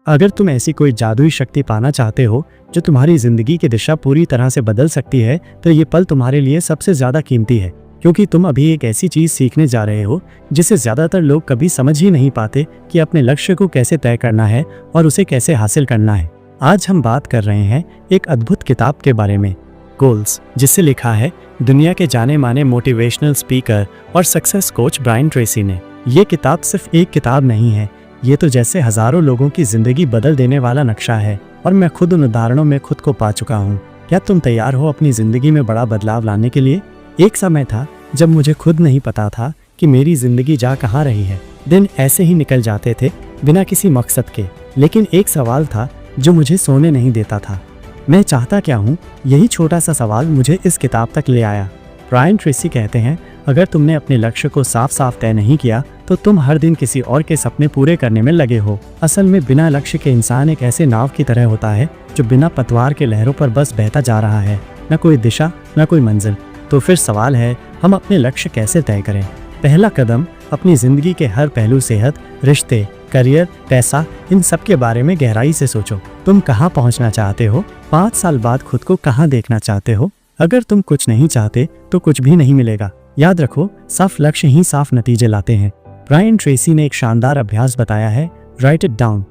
अगर तुम ऐसी कोई जादुई शक्ति पाना चाहते हो जो तुम्हारी जिंदगी की दिशा पूरी तरह से बदल सकती है, तो ये पल तुम्हारे लिए सबसे ज्यादा कीमती है, क्योंकि तुम अभी एक ऐसी चीज सीखने जा रहे हो जिसे ज्यादातर लोग कभी समझ ही नहीं पाते कि अपने लक्ष्य को कैसे तय करना है और उसे कैसे हासिल करना है। आज हम बात कर रहे हैं एक अद्भुत किताब के बारे में, गोल्स, जिसे लिखा है दुनिया के जाने माने मोटिवेशनल स्पीकर और सक्सेस कोच ब्रायन ट्रेसी ने। ये किताब सिर्फ एक किताब नहीं है, ये तो जैसे हजारों लोगों की जिंदगी बदल देने वाला नक्शा है, और मैं खुद उन उदाहरणों में खुद को पा चुका हूँ। क्या तुम तैयार हो अपनी जिंदगी में बड़ा बदलाव लाने के लिए? एक समय था जब मुझे खुद नहीं पता था कि मेरी जिंदगी जा कहाँ रही है। दिन ऐसे ही निकल जाते थे बिना किसी मकसद के, लेकिन एक सवाल था जो मुझे सोने नहीं देता था। मैं चाहता क्या हूँ? यही छोटा सा सवाल मुझे इस किताब तक ले आया। ब्रायन ट्रेसी कहते हैं, अगर तुमने अपने लक्ष्य को साफ साफ तय नहीं किया तो तुम हर दिन किसी और के सपने पूरे करने में लगे हो। असल में बिना लक्ष्य के इंसान एक ऐसे नाव की तरह होता है जो बिना पतवार के लहरों पर बस बहता जा रहा है, न कोई दिशा न कोई मंजिल। तो फिर सवाल है, हम अपने लक्ष्य कैसे तय करें? पहला कदम, अपनी जिंदगी के हर पहलू, सेहत, रिश्ते, करियर, पैसा, इन सब के बारे में गहराई से सोचो। तुम कहाँ पहुँचना चाहते हो? 5 साल बाद खुद को कहाँ देखना चाहते हो? अगर तुम कुछ नहीं चाहते तो कुछ भी नहीं मिलेगा। याद रखो, साफ लक्ष्य ही साफ नतीजे लाते हैं। ब्रायन ट्रेसी ने एक शानदार अभ्यास बताया है, राइट इट डाउन।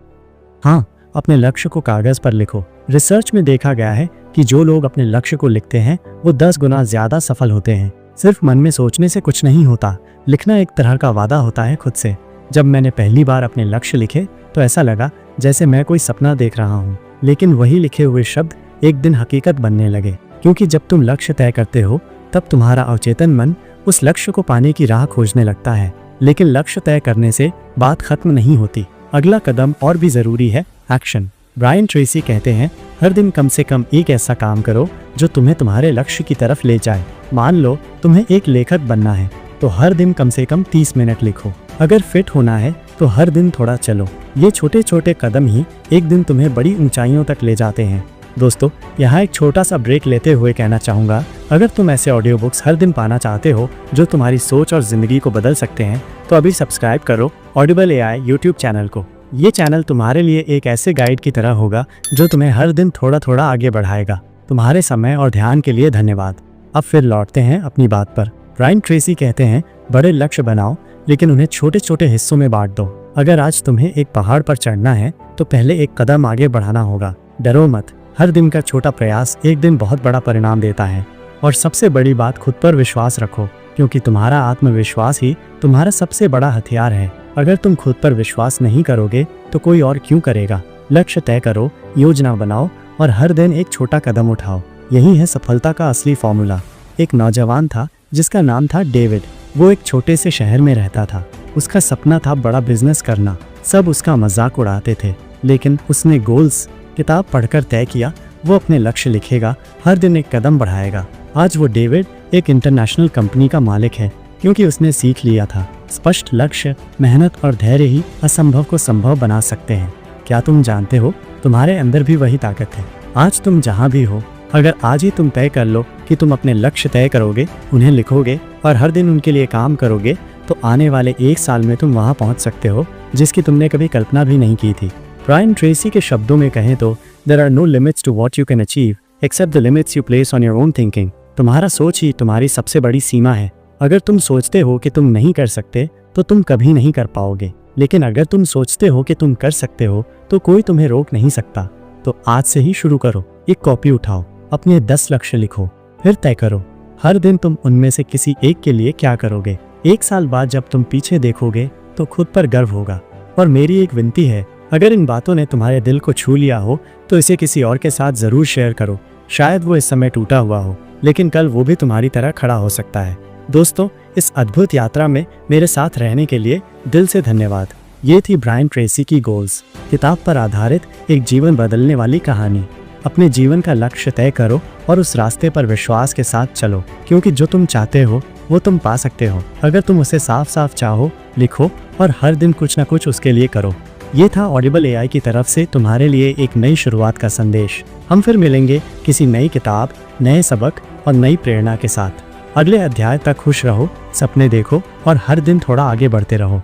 हाँ, अपने लक्ष्य को कागज पर लिखो। रिसर्च में देखा गया है कि जो लोग अपने लक्ष्य को लिखते हैं वो 10 गुना ज्यादा सफल होते हैं। सिर्फ मन में सोचने से कुछ नहीं होता, लिखना एक तरह का वादा होता है खुद से। जब मैंने पहली बार अपने लक्ष्य लिखे तो ऐसा लगा जैसे मैं कोई सपना देख रहा हूँ, लेकिन वही लिखे हुए शब्द एक दिन हकीकत बनने लगे। क्योंकि जब तुम लक्ष्य तय करते हो तब तुम्हारा अवचेतन मन उस लक्ष्य को पाने की राह खोजने लगता है। लेकिन लक्ष्य तय करने से बात खत्म नहीं होती, अगला कदम और भी जरूरी है, एक्शन। ब्रायन ट्रेसी कहते हैं, हर दिन कम से कम एक ऐसा काम करो जो तुम्हें तुम्हारे लक्ष्य की तरफ ले जाए। मान लो तुम्हें एक लेखक बनना है तो हर दिन कम से कम 30 मिनट लिखो। अगर फिट होना है तो हर दिन थोड़ा चलो। ये छोटे छोटे कदम ही एक दिन तुम्हें बड़ी ऊंचाइयों तक ले जाते हैं। दोस्तों, यहाँ एक छोटा सा ब्रेक लेते हुए कहना चाहूँगा, अगर तुम ऐसे ऑडियो बुक्स हर दिन पाना चाहते हो जो तुम्हारी सोच और जिंदगी को बदल सकते हैं, तो अभी सब्सक्राइब करो ऑडिबल AI यूट्यूब चैनल को। ये चैनल तुम्हारे लिए एक ऐसे गाइड की तरह होगा जो तुम्हें हर दिन थोड़ा थोड़ा आगे बढ़ाएगा। तुम्हारे समय और ध्यान के लिए धन्यवाद। अब फिर लौटते हैं अपनी बात पर। ब्रायन ट्रेसी कहते हैं, बड़े लक्ष्य बनाओ लेकिन उन्हें छोटे छोटे हिस्सों में बांट दो। अगर आज तुम्हें एक पहाड़ पर चढ़ना है तो पहले एक कदम आगे बढ़ाना होगा। डरो मत, हर दिन का छोटा प्रयास एक दिन बहुत बड़ा परिणाम देता है। और सबसे बड़ी बात, खुद पर विश्वास रखो, क्योंकि तुम्हारा आत्मविश्वास ही तुम्हारा सबसे बड़ा हथियार है। अगर तुम खुद पर विश्वास नहीं करोगे तो कोई और क्यों करेगा? लक्ष्य तय करो, योजना बनाओ और हर दिन एक छोटा कदम उठाओ। यही है सफलता का असली फॉर्मूला। एक नौजवान था जिसका नाम था डेविड। वो एक छोटे से शहर में रहता था। उसका सपना था बड़ा बिजनेस करना। सब उसका मजाक उड़ाते थे, लेकिन उसने गोल्स किताब पढ़कर तय किया, वो अपने लक्ष्य लिखेगा, हर दिन एक कदम बढ़ाएगा। आज वो डेविड एक इंटरनेशनल कंपनी का मालिक है, क्योंकि उसने सीख लिया था, स्पष्ट लक्ष्य, मेहनत और धैर्य ही असंभव को संभव बना सकते हैं। क्या तुम जानते हो, तुम्हारे अंदर भी वही ताकत है। आज तुम जहाँ भी हो, अगर आज ही तुम तय कर लो कि तुम अपने लक्ष्य तय करोगे, उन्हें लिखोगे और हर दिन उनके लिए काम करोगे, तो आने वाले 1 साल में तुम वहाँ पहुँच सकते हो जिसकी तुमने कभी कल्पना भी नहीं की थी। ब्रायन ट्रेसी के शब्दों में कहें तो, There are no limits to what you can achieve, except the limits you place on your own thinking. तुम्हारा सोच ही तुम्हारी सबसे बड़ी सीमा है। अगर तुम सोचते हो कि तुम नहीं कर सकते तो तुम कभी नहीं कर पाओगे, लेकिन अगर तुम सोचते हो कि तुम कर सकते हो तो कोई तुम्हें रोक नहीं सकता। तो आज से ही शुरू करो। एक कॉपी उठाओ, अपने 10 लक्ष्य लिखो, फिर तय करो हर दिन तुम उनमें से किसी एक के लिए क्या करोगे। 1 साल बाद जब तुम पीछे देखोगे तो खुद पर गर्व होगा। और मेरी एक विनती है, अगर इन बातों ने तुम्हारे दिल को छू लिया हो तो इसे किसी और के साथ जरूर शेयर करो। शायद वो इस समय टूटा हुआ हो, लेकिन कल वो भी तुम्हारी तरह खड़ा हो सकता है। दोस्तों, इस अद्भुत यात्रा में मेरे साथ रहने के लिए दिल से धन्यवाद। ये थी ब्रायन ट्रेसी की गोल्स किताब पर आधारित एक जीवन बदलने वाली कहानी। अपने जीवन का लक्ष्य तय करो और उस रास्ते पर विश्वास के साथ चलो, क्योंकि जो तुम चाहते हो वो तुम पा सकते हो। अगर तुम उसे साफ साफ चाहो, लिखो और हर दिन कुछ न कुछ उसके लिए करो। ये था ऑडिबल AI की तरफ से तुम्हारे लिए एक नई शुरुआत का संदेश। हम फिर मिलेंगे किसी नई किताब, नए सबक और नई प्रेरणा के साथ। अगले अध्याय तक खुश रहो, सपने देखो और हर दिन थोड़ा आगे बढ़ते रहो।